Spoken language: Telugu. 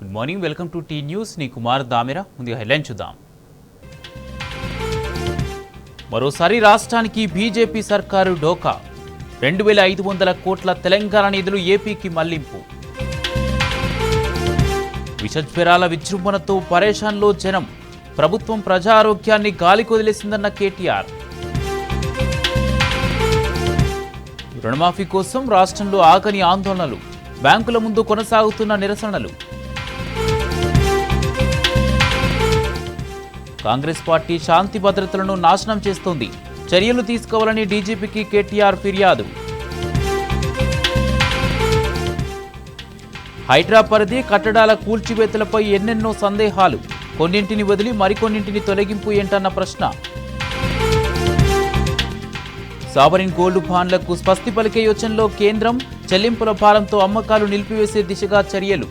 Good morning, welcome to T news. నీ కుమార్ దామెరా. ముందుగా హెడ్లైన్ చూద్దాం. మరోసారి రాష్ట్రానికి బీజేపీ సర్కారు డోకా. 2500 కోట్ల తెలంగాణ నిధులు ఏపీకి మళ్లింపు. విషజ్వరాల విజృంభణతో పరేషాన్లో జనం. ప్రభుత్వం ప్రజారోగ్యాన్ని గాలికొదిలేసిందన్న కేటీఆర్. రుణమాఫీ కోసం రాష్ట్రంలో ఆగని ఆందోళనలు. బ్యాంకుల ముందు కొనసాగుతున్న నిరసనలు. కాంగ్రెస్ పార్టీ శాంతి భద్రతలను నాశనం చేస్తోంది. చర్యలు తీసుకోవాలని డీజీపీకి కేటీఆర్ ఫిర్యాదు. హైడ్రా పరిధి కట్టడాల కూల్చివేతలపై ఎన్నెన్నో సందేహాలు. కొన్నింటిని వదిలి మరికొన్నింటిని తొలగింపు ఏంటన్న ప్రశ్న. సావరిన్ గోల్డ్ బాండ్లకు స్వస్తి పలికే యోచనలో కేంద్రం. చెల్లింపుల భారంతో అమ్మకాలు నిలిపివేసే దిశగా చర్యలు.